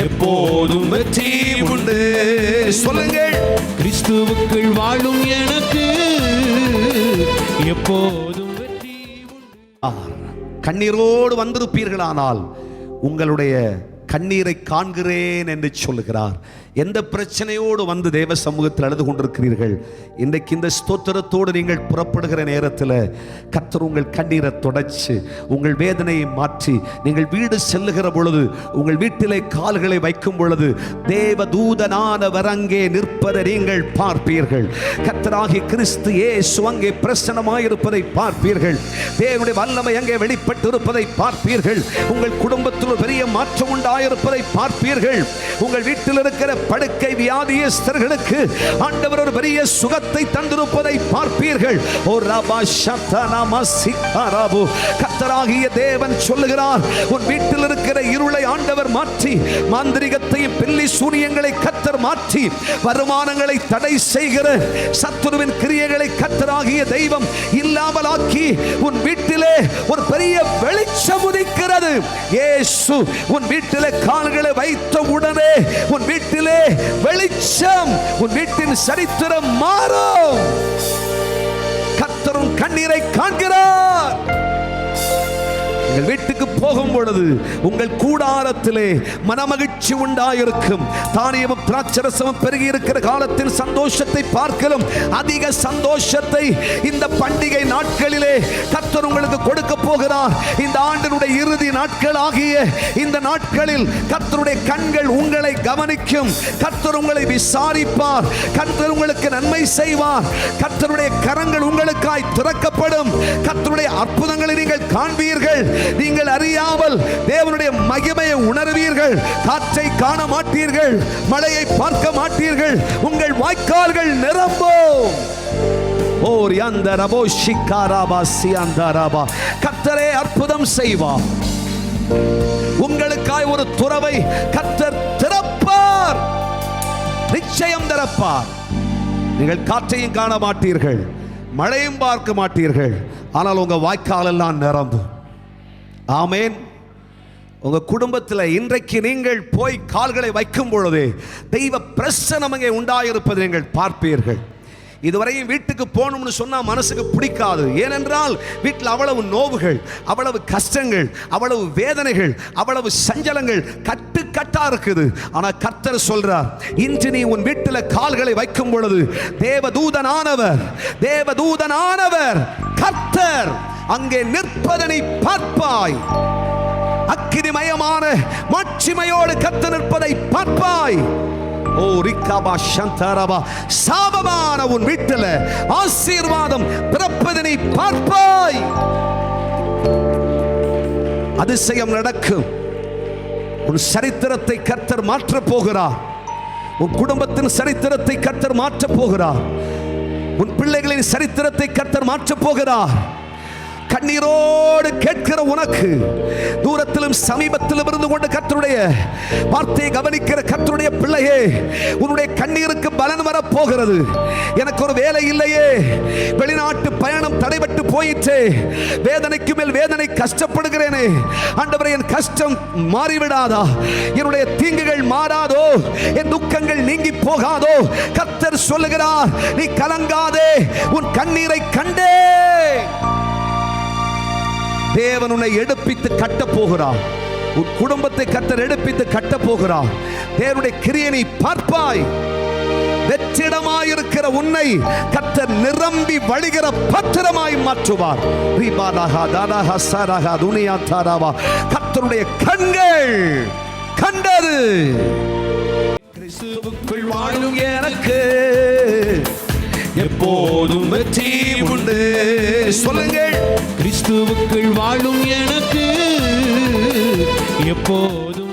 எப்போதும் வெற்றி உண்டு. சொல்லுங்கள், கிறிஸ்துவுக்குள் வாழும் எனக்கு எப்போதும் வெற்றி உண்டு. கண்ணீரோடு வந்திருப்பீர்களானால் உங்களுடைய கண்ணீரை காண்கிறேன் என்று சொல்லுகிறார். எந்த பிரச்சனையோடு வந்து தேவ சமூகத்தில் அழுது கொண்டிருக்கிறீர்கள், இன்றைக்கு இந்த ஸ்தோத்திரத்தோடு நீங்கள் புறப்படுகிற நேரத்தில் கர்த்தர் உங்கள் கண்ணீரை தொடச்சு உங்கள் வேதனையை மாற்றி நீங்கள் வீடு செல்லுகிற பொழுது, உங்கள் வீட்டிலே கால்களை வைக்கும் பொழுது தேவ தூதனானவர் அங்கே நிற்பதை நீங்கள் பார்ப்பீர்கள். கர்த்தராகிய கிறிஸ்து இயேசு அங்கே பிரசன்னமாயிருப்பதை பார்ப்பீர்கள். தேவனுடைய வல்லமை அங்கே வெளிப்பட்டு இருப்பதை பார்ப்பீர்கள். உங்கள் குடும்பத்தில் ஒரு பெரிய மாற்றம் உண்டாயிருப்பதை பார்ப்பீர்கள். உங்கள் வீட்டில் இருக்கிற படுக்கை வியாதியஸ்தர்களுக்கு ஆண்டவர் ஒரு பெரிய சுகத்தை தந்திருப்பதை பார்ப்பீர்கள். ஓ ரபா ஷத்தனம சிக்கரபு. கர்த்தராகிய தேவன் சொல்லுகிறார், உன் வீட்டில் இருக்கிற இருளை ஆண்டவர் மாற்றி, மாந்திரிகத்தையும் பில்லி சூனியங்களை கர்த்தர் மாற்றி, வருமானங்களை தடை செய்கிற சத்துருவின் கிரியைகளை கர்த்தராகிய தெய்வம் இல்லாமலாக்கி உன் வீட்டிலே ஒரு பெரிய வெளிச்சம் உதிக்கிறது. இயேசு உன் வீட்டிலே கால்களை வைத்த உடனே உன் வீட்டிலே வெளிச்சம், உன் வீட்டின் சரித்திரம் மாறும். கர்த்தரும் கண்ணீரை காண்கிறார். உங்கள் வீட்டுக்கு போகும் பொழுது உங்கள் கூடாரத்திலே மனமகிழ்ச்சி உண்டாயிருக்கும். தானியமும் திராட்சரசமும் பெருகி இருக்கிற காலத்தின் சந்தோஷத்தை பார்க்கலும் அதிக சந்தோஷத்தை இந்த பண்டிகை நாட்களிலே கர்த்தர் உங்களுக்கு கொடுக்க போகிறார். இந்த ஆண்டினுடைய இறுதி நாட்கள் ஆகிய இந்த நாட்களில் கர்த்தருடைய கண்கள் உங்களை கவனிக்கும். கர்த்தர் உங்களை விசாரிப்பார். கர்த்தர் உங்களுக்கு நன்மை செய்வார். கர்த்தருடைய கரங்கள் உங்களுக்காய் திறக்கப்படும். கர்த்தருடைய அற்புதங்களை நீங்கள் காண்பீர்கள். நீங்கள் அறியாமல் தேவனுடைய மகிமையை உணர்வீர்கள். காற்றை காண மாட்டீர்கள், மழையை பார்க்க மாட்டீர்கள். உங்கள் வாய்க்கால்கள் நிரம்பும். ஓர் யந்தரபோ ஷிகாராபா சியந்தரபா. கர்த்தரே அற்புதம் செய்வார். உங்களுக்காய் ஒரு துறவை கர்த்தர் திறப்பார். நிச்சயம் திறப்பார். நீங்கள் காற்றையும் காண மாட்டீர்கள், மழையும் பார்க்க மாட்டீர்கள். ஆனால் உங்க வாய்க்கால் எல்லாம் நிரம்பும். ஆமென். உங்க குடும்பத்தில் இன்றைக்கு நீங்கள் போய் கால்களை வைக்கும் பொழுது தெய்வ பிரசன்னம் அங்கே உண்டாயிருப்பதை நீங்கள் பார்ப்பீர்கள். இதுவரையும் வீட்டுக்கு போகணும்னு சொன்னா மனசுக்கு பிடிக்காது. ஏனென்றால் வீட்டில் அவ்வளவு நோவுகள், அவ்வளவு கஷ்டங்கள், அவ்வளவு வேதனைகள், அவ்வளவு சஞ்சலங்கள் கட்டா இருக்குது. ஆனா கர்த்தர் சொல்றார், இன்று நீ உன் வீட்டில் கால்களை வைக்கும் பொழுது தேவதூதனானவர் கர்த்தர் அங்கே நிற்பதனை பார்ப்பாய். அக்கினிமயமான மாட்சிமையோடு கர்த்தர் நிற்பதை பார்ப்பாய். ஓ ரிகாபா சந்தரபா. சாபமான உன் வீட்டில் ஆசீர்வாதம் பிறப்பதனை பார்ப்பாய். அதிசயம் நடக்கும். உன் சரித்திரத்தை கர்த்தர் மாற்றப் போகிறார். உன் குடும்பத்தின் சரித்திரத்தை கர்த்தர் மாற்றப் போகிறார். உன் பிள்ளைகளின் சரித்திரத்தை கர்த்தர் மாற்றப் போகிறார். கண்ணீரோடு கேட்கிற உனக்கு, தூரத்திலும் சமீபத்திலும் இருந்து கொண்டு கர்த்தருடைய வார்த்தையை கவனிக்கிற கர்த்தருடைய பிள்ளையே, உன்னுடைய கண்ணீருக்கு பலன் வர போகிறது. எனக்கு ஒரு வேலை இல்லையே, வெளிநாட்டு பயணம் தடைபட்டு போயிற்று, வேதனைக்கு மேல் வேதனை, கஷ்டப்படுகிறேனே ஆண்டவரே, என் கஷ்டம் மாறிவிடாதா? என்னுடைய தீங்குகள் மாறாதோ? என் துக்கங்கள் நீங்கி போகாதோ? கர்த்தர் சொல்லுகிறார், நீ கலங்காதே, உன் கண்ணீரை கண்டே. தேவன் உன்னை எடுப்பித்து கட்ட போகிறார். உன் குடும்பத்தை கர்த்தர் எடுப்பித்து கட்ட போகிறார். தேவனுடைய கிரியையை பார்ப்பாய். வெற்றிடமாயிருக்கிற உன்னை கர்த்தர் நிரம்பி வழிகிற பத்திரமாய் மாற்றுவார். கர்த்தருடைய கண்கள் கண்டது. கிறிஸ்துவுக்குள் வாழும் எனக்கு எப்போதும் வெற்றி உண்டு. சொல்லுங்கள், கிறிஸ்துவுக்குள் வாழும் எனக்கு எப்போதும்